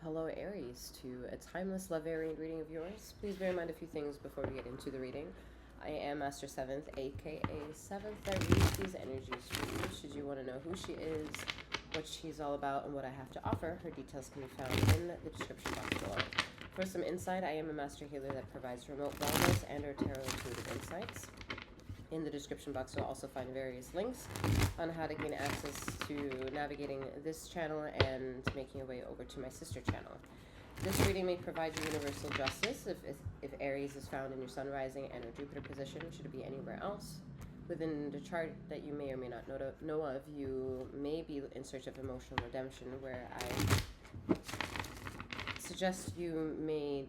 Hello Aries, to a timeless love variant reading of yours. Please bear in mind a few things before we get into the reading. I am Master 7th, aka 7th, that reads these energies for you. Should you want to know who she is, what she's all about, and what I have to offer, her details can be found in the description box below. For some insight, I am a master healer that provides remote wellness and or tarot intuitive insights. In the description box, you'll also find various links on how to gain access to navigating this channel and making your way over to my sister channel. This reading may provide you universal justice if Aries is found in your sun rising and or Jupiter position. Should it be anywhere else within the chart that you may or may not know of, you may be in search of emotional redemption, where I suggest you may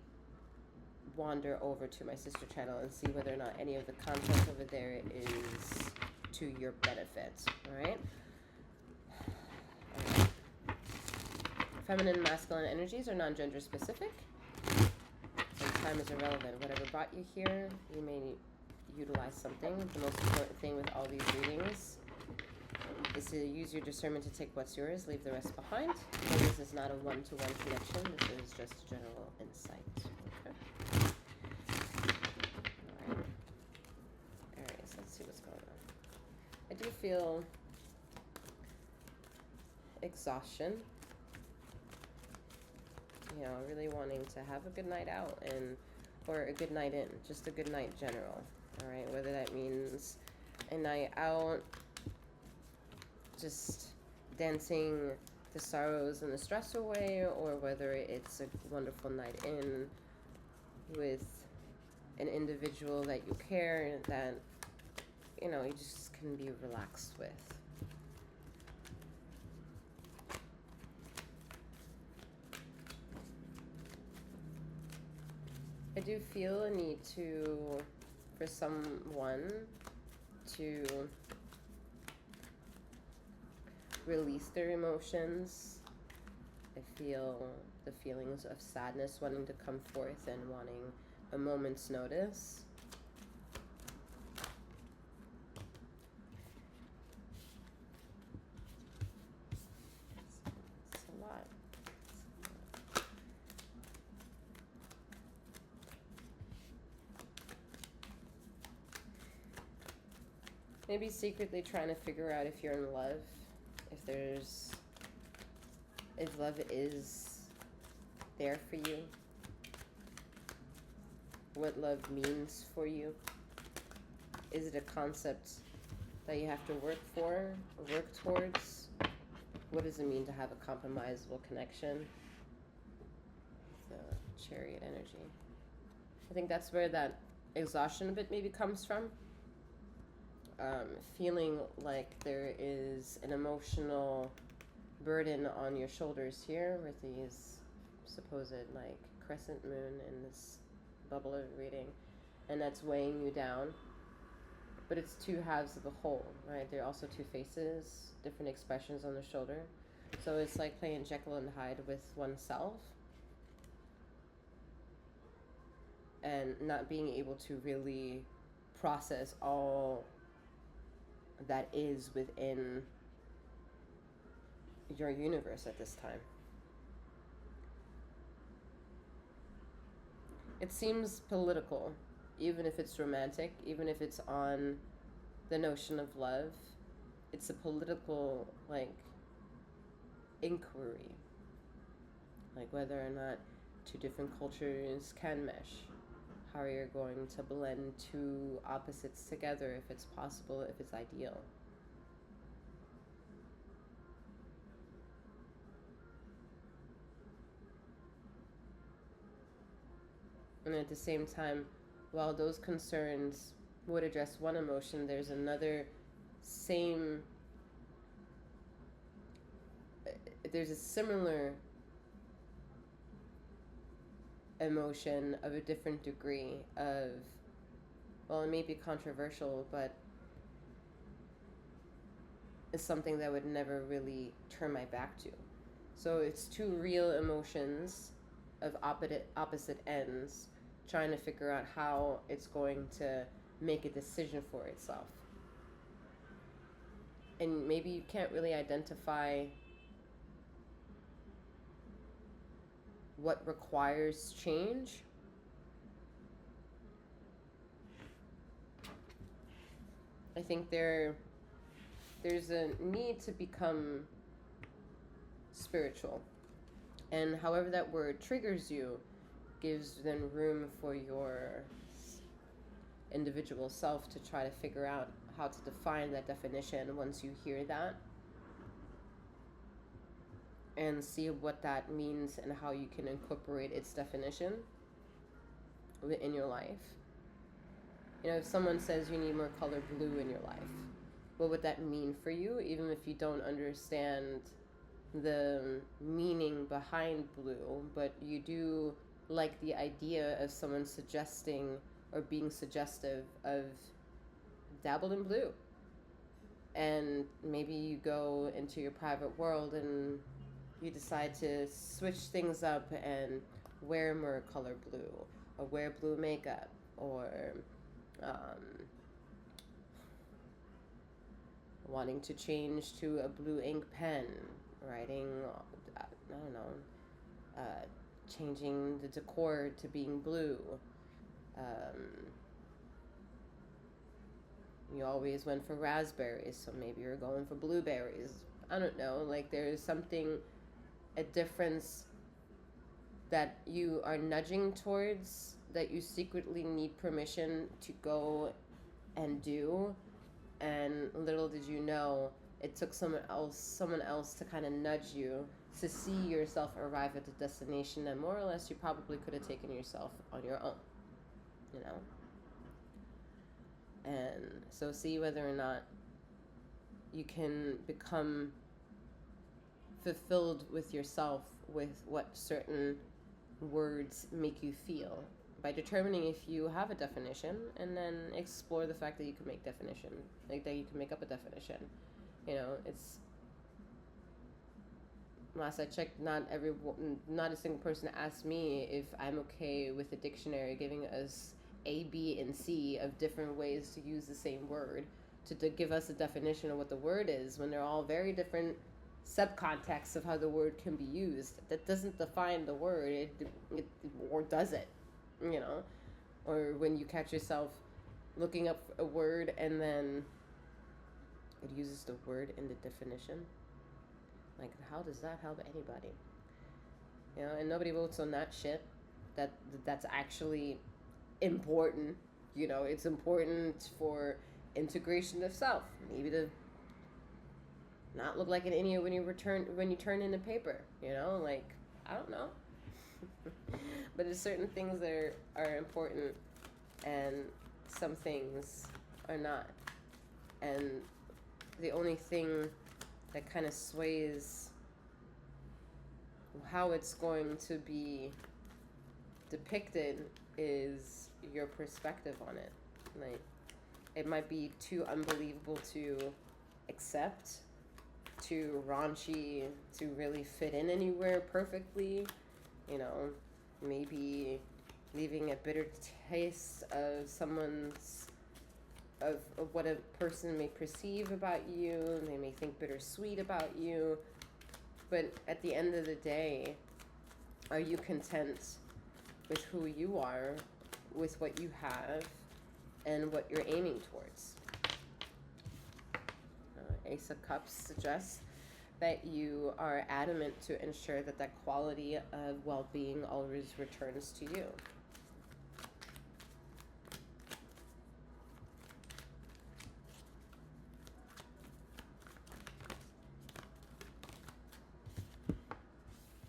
wander over to my sister channel and see whether or not any of the content over there is to your benefit. All right. Feminine and masculine energies are non-gender specific, and time is irrelevant. Whatever brought you here, you may utilize something. The most important thing with all these readings is to use your discernment to take what's yours, leave the rest behind. And this is not a one-to-one connection. This is just general insight. Okay. All right. Aries, let's see what's going on. I do feel exhaustion. You know, really wanting to have a good night out or a good night in, just a good night general. All right, whether that means a night out, just dancing the sorrows and the stress away, or whether it's a wonderful night in with an individual that you care, that, you know, you just can be relaxed with. I do feel a need for someone to release their emotions. I feel the feelings of sadness wanting to come forth and wanting a moment's notice. It's a lot. Maybe secretly trying to figure out if you're in love, if love is there for you, what love means for you. Is it a concept that you have to work for, or work towards? What does it mean to have a compromisable connection? The Chariot energy. I think that's where that exhaustion a bit maybe comes from. Feeling like there is an emotional burden on your shoulders here with these supposed like crescent moon in this bubble of reading, and that's weighing you down. But it's two halves of a whole, right? There are also two faces, different expressions on the shoulder. So it's like playing Jekyll and Hyde with oneself and not being able to really process all that is within your universe at this time. It seems political, even if it's romantic, even if it's on the notion of love. It's a political, like, inquiry, like whether or not two different cultures can mesh. How are you going to blend two opposites together, if it's possible, if it's ideal? And at the same time, while those concerns would address one emotion, there's a similar emotion of a different degree of, well, it may be controversial, but it's something that I would never really turn my back to. So it's two real emotions of opposite ends trying to figure out how it's going to make a decision for itself. And maybe you can't really identify what requires change, I think there's a need to become spiritual. And however that word triggers you gives then room for your individual self to try to figure out how to define that definition once you hear that, and see what that means and how you can incorporate its definition in your life. You know, if someone says you need more color blue in your life, what would that mean for you, even if you don't understand the meaning behind blue, but you do like the idea of someone suggesting or being suggestive of dabble in blue. And maybe you go into your private world and you decide to switch things up and wear more color blue, or wear blue makeup, or wanting to change to a blue ink pen, writing, I don't know, changing the decor to being blue. You always went for raspberries, so maybe you're going for blueberries. I don't know, like there's something, a difference that you are nudging towards, that you secretly need permission to go and do, and little did you know it took someone else to kind of nudge you to see yourself arrive at the destination that more or less you probably could have taken yourself on your own, you know. And so see whether or not you can become fulfilled with yourself, with what certain words make you feel, by determining if you have a definition, and then explore the fact that you can make definition, like that you can make up a definition. You know, it's, last I checked, not a single person asked me if I'm okay with the dictionary giving us A, B, and C of different ways to use the same word, to give us a definition of what the word is, when they're all very different subcontexts of how the word can be used. That doesn't define the word, or does it? You know, or when you catch yourself looking up a word and then it uses the word in the definition. Like, how does that help anybody? You know, and nobody votes on that shit. That's actually important. You know, it's important for integration of self. Maybe to not look like an idiot when you turn in a paper. You know, like, I don't know. But there's certain things that are important, and some things are not. And the only thing that kind of sways how it's going to be depicted is your perspective on it. Like, it might be too unbelievable to accept, too raunchy to really fit in anywhere perfectly. You know, maybe leaving a bitter taste of of what a person may perceive about you. They may think bittersweet about you. But at the end of the day, are you content with who you are, with what you have, and what you're aiming towards? Ace of Cups suggests that you are adamant to ensure that that quality of well-being always returns to you.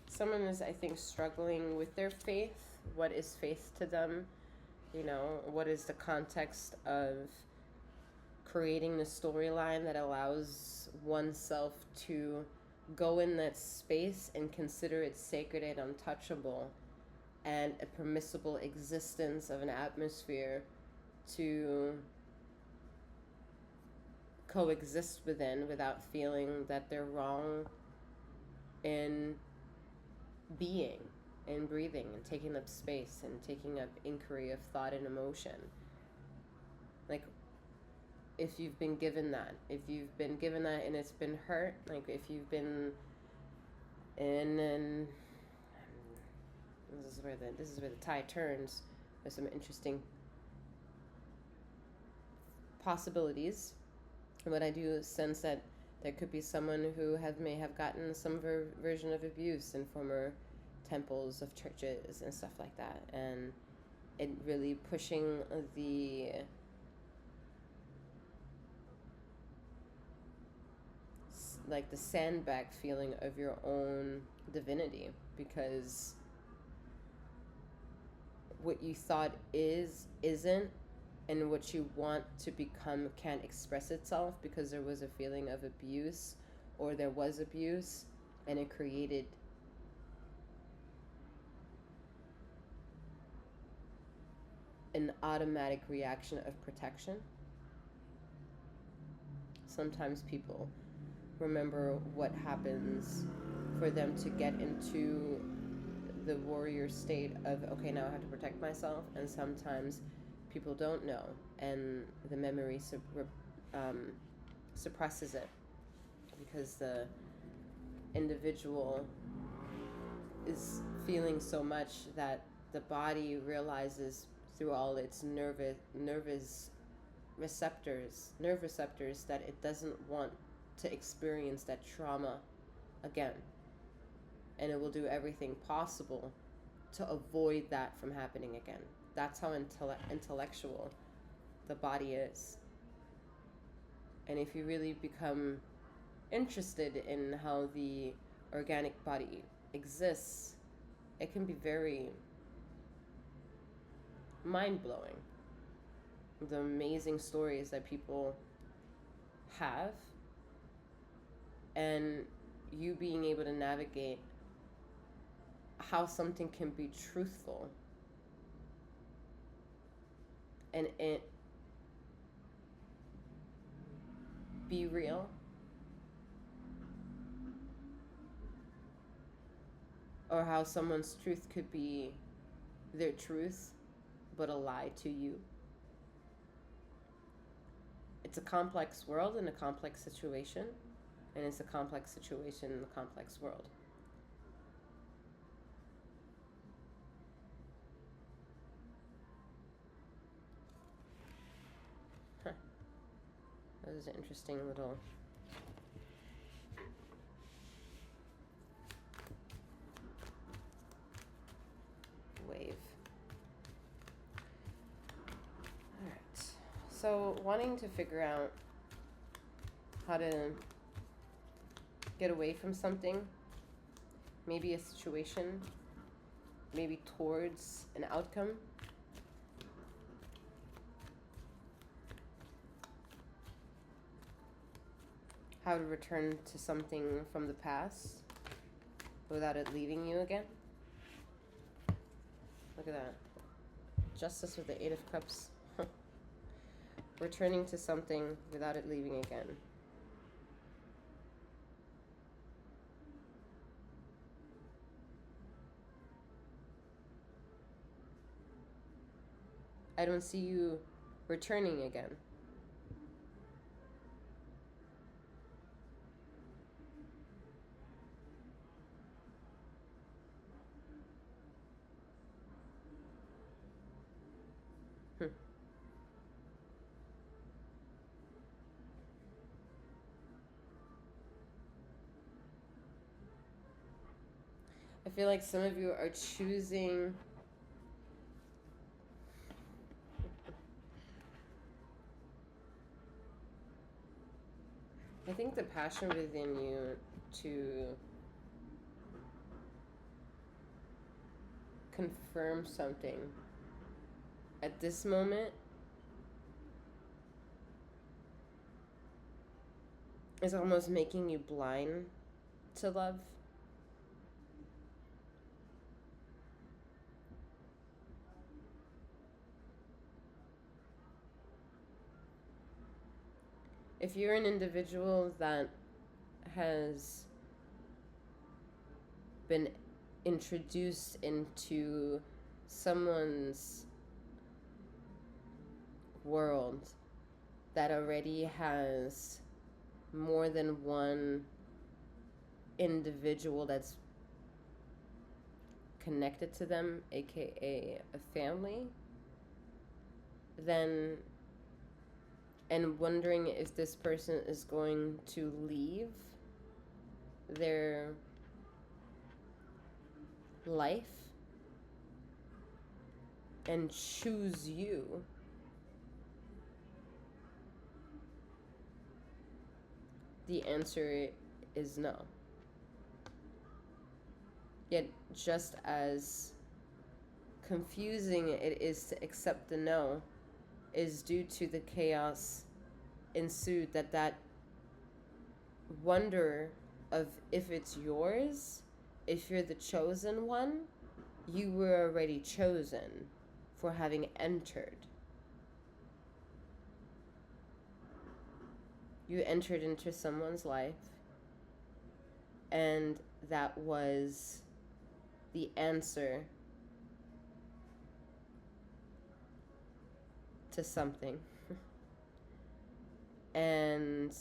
Someone is, I think, struggling with their faith. What is faith to them? You know, what is the context of creating the storyline that allows oneself to go in that space and consider it sacred and untouchable, and a permissible existence of an atmosphere to coexist within without feeling that they're wrong in being and breathing and taking up space and taking up inquiry of thought and emotion. Like, if you've been given that, and it's been hurt, like if you've been in an this is where the tide turns. There's some interesting possibilities, but I do sense that there could be someone who may have gotten some version of abuse in former temples of churches and stuff like that, and it really pushing the sandbag feeling of your own divinity, because what you thought isn't, and what you want to become can't express itself because there was a feeling of abuse, or there was abuse, and it created an automatic reaction of protection. Sometimes people remember what happens for them to get into the warrior state of, okay, now I have to protect myself, and sometimes people don't know, and the memory suppresses it because the individual is feeling so much that the body realizes through all its nerve receptors that it doesn't want to experience that trauma again, and it will do everything possible to avoid that from happening again. That's how intellectual the body is. And if you really become interested in how the organic body exists, it can be very mind-blowing. The amazing stories that people have, and you being able to navigate how something can be truthful and it be real, or how someone's truth could be their truth but a lie to you. It's a complex world and a complex situation, and it's a complex situation in a complex world. That was an interesting little wave. Alright. So, wanting to figure out how to get away from something, maybe a situation, maybe towards an outcome. How to return to something from the past without it leaving you again. Look at that. Justice with the 8 of Cups. Returning to something without it leaving again. I don't see you returning again. I feel like some of you are choosing I think the passion within you to confirm something at this moment is almost making you blind to love. If you're an individual that has been introduced into someone's world that already has more than one individual that's connected to them, aka a family, then, and wondering if this person is going to leave their life and choose you, the answer is no. Yet, just as confusing it is to accept the no, is due to the chaos ensued that wonder of if it's yours, if you're the chosen one, you were already chosen for having entered. You entered into someone's life, and that was the answer to something. And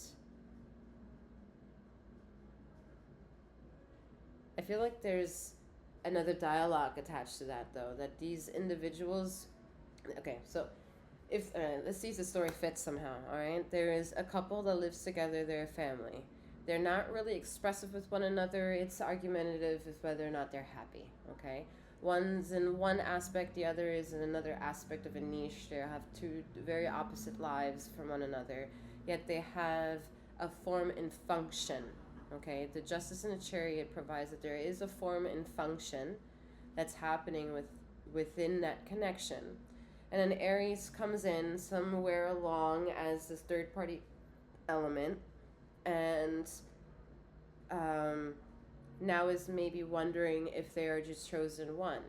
I feel like there's another dialogue attached to that, though, that these individuals, okay, so if let's see if the story fits somehow. All right, there is a couple that lives together, they're a family. They're not really expressive with one another. It's argumentative with whether or not they're happy. Okay, one's in one aspect, the other is in another aspect of a niche. They have two very opposite lives from one another, yet they have a form and function. Okay, the Justice in the Chariot provides that there is a form and function that's happening within that connection. And then Aries comes in somewhere along as this third party element, and now is maybe wondering if they are just chosen one.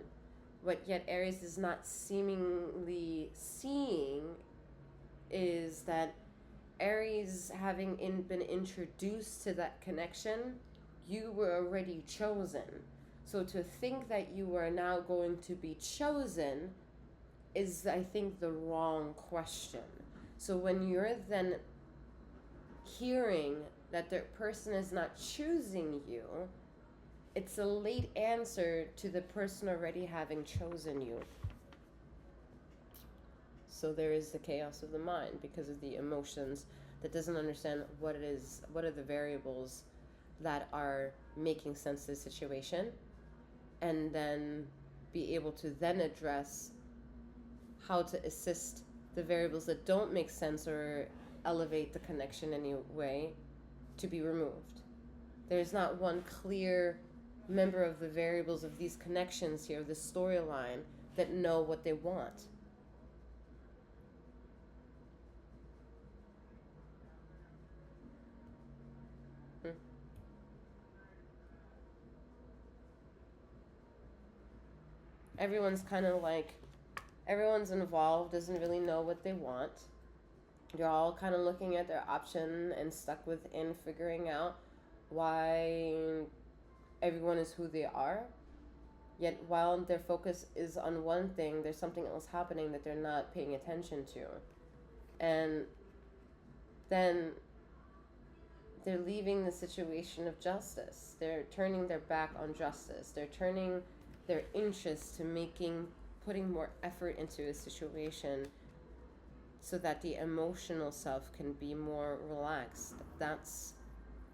What yet Aries is not seemingly seeing is that Aries, having been introduced to that connection, you were already chosen. So to think that you are now going to be chosen is, I think, the wrong question. So when you're then hearing that the person is not choosing you, it's a late answer to the person already having chosen you. So there is the chaos of the mind because of the emotions that doesn't understand what it is, what are the variables that are making sense of the situation, and then be able to then address how to assist the variables that don't make sense or elevate the connection in any way to be removed. There's not one clear member of the variables of these connections here, the storyline, that know what they want. Everyone's kind of like, everyone's involved, doesn't really know what they want. They're all kind of looking at their option and stuck within figuring out why everyone is who they are. Yet while their focus is on one thing, there's something else happening that they're not paying attention to. And then they're leaving the situation of justice. They're turning their back on justice. They're turning their interest to putting more effort into a situation so that the emotional self can be more relaxed. That's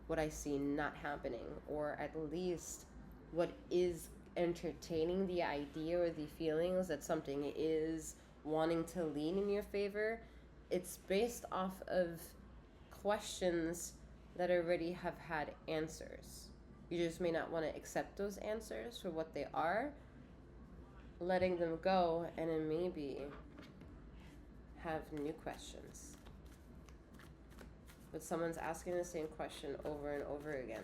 what I see not happening, or at least what is entertaining the idea or the feelings that something is wanting to lean in your favor. It's based off of questions that already have had answers. You just may not want to accept those answers for what they are, letting them go, and then maybe have new questions. But someone's asking the same question over and over again.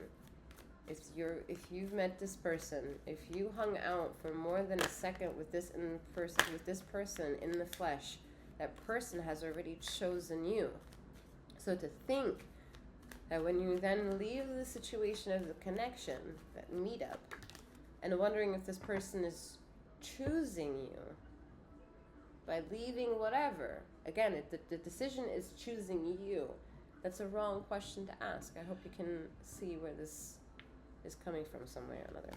If you've met this person, if you hung out for more than a second with this person in the flesh, that person has already chosen you. So to think that when you then leave the situation of the connection, that meetup, and wondering if this person is choosing you by leaving whatever, again, the decision is choosing you. That's a wrong question to ask. I hope you can see where this is coming from some way or another.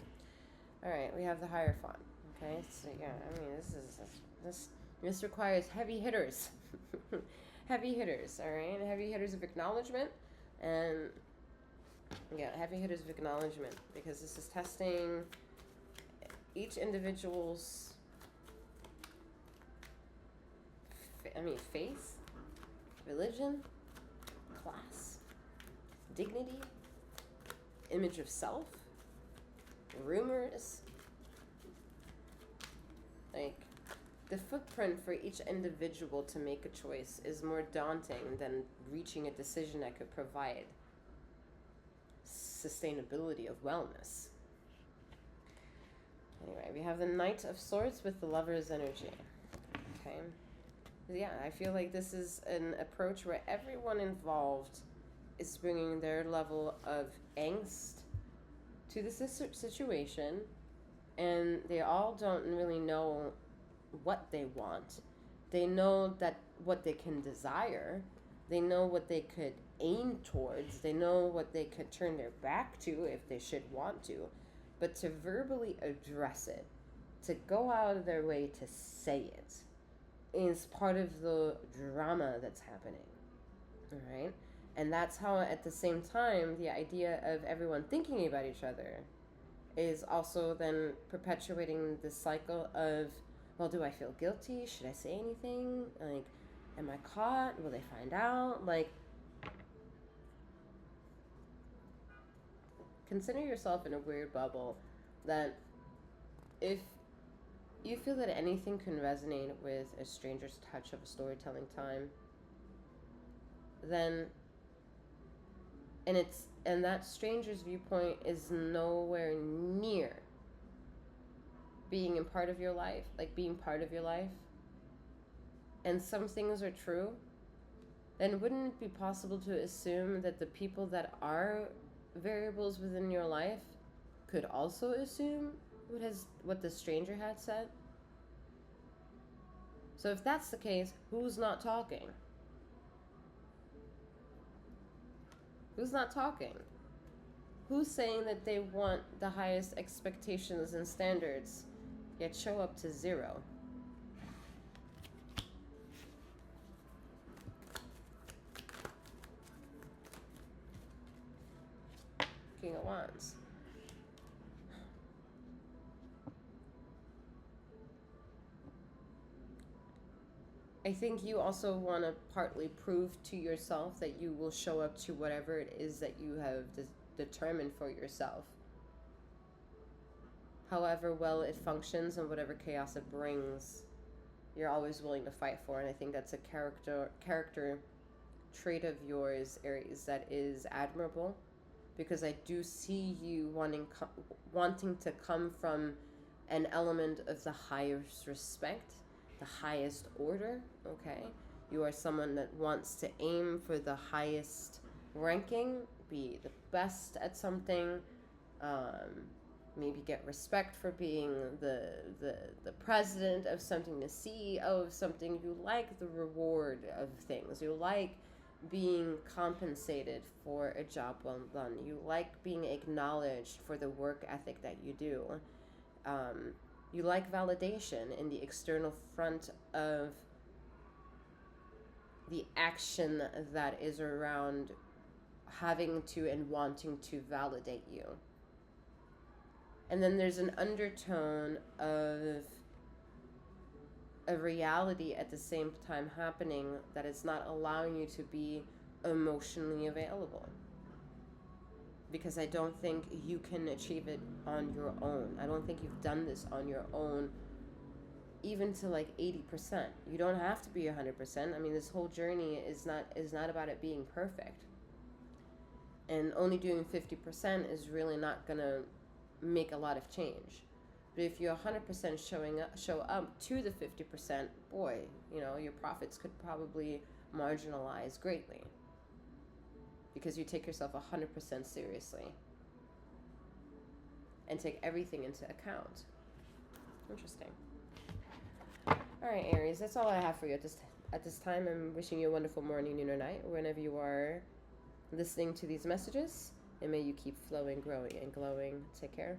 All right, we have the Hierophant. Okay, so yeah, I mean, this requires heavy hitters, heavy hitters. All right, heavy hitters of acknowledgement, and yeah, heavy hitters of acknowledgement, because this is testing each individual's, faith, religion, class, dignity, image of self, rumors. Like, the footprint for each individual to make a choice is more daunting than reaching a decision that could provide sustainability of wellness. Anyway, we have the Knight of Swords with the Lover's energy. Okay. Yeah, I feel like this is an approach where everyone involved is bringing their level of angst to the situation, and they all don't really know what they want. They know that what they can desire, they know what they could aim towards, they know what they could turn their back to if they should want to, but to verbally address it, to go out of their way to say it, is part of the drama that's happening. All right? And that's how, at the same time, the idea of everyone thinking about each other is also then perpetuating this cycle of, well, do I feel guilty? Should I say anything? Like, am I caught? Will they find out? Like, consider yourself in a weird bubble that if you feel that anything can resonate with a stranger's touch of a storytelling time, then and that stranger's viewpoint is nowhere near being in part of your life, like being part of your life, and some things are true, then wouldn't it be possible to assume that the people that are variables within your life could also assume what the stranger had said? So if that's the case, who's not talking? Who's not talking? Who's saying that they want the highest expectations and standards, yet show up to zero? King of Wands. I think you also want to partly prove to yourself that you will show up to whatever it is that you have determined for yourself. However well it functions and whatever chaos it brings, you're always willing to fight for. And I think that's a character trait of yours, Aries, that is admirable, because I do see you wanting to come from an element of the highest respect, the highest order. Okay, you are someone that wants to aim for the highest ranking, be the best at something, maybe get respect for being the president of something, the CEO of something. You like the reward of things. You like being compensated for a job well done. You like being acknowledged for the work ethic that you do. You like validation in the external front of the action that is around having to and wanting to validate you. And then there's an undertone of a reality at the same time happening that is not allowing you to be emotionally available. Because I don't think you can achieve it on your own. I don't think you've done this on your own, even to like 80%. You don't have to be 100%. I mean, this whole journey is not about it being perfect. And only doing 50% is really not gonna make a lot of change. But if you're 100% show up to the 50%, boy, your profits could probably marginalize greatly. Because you take yourself 100% seriously and take everything into account. Interesting. All right, Aries, that's all I have for you at this time. I'm wishing you a wonderful morning, noon, or night, whenever you are listening to these messages. And may you keep flowing, growing, and glowing. Take care.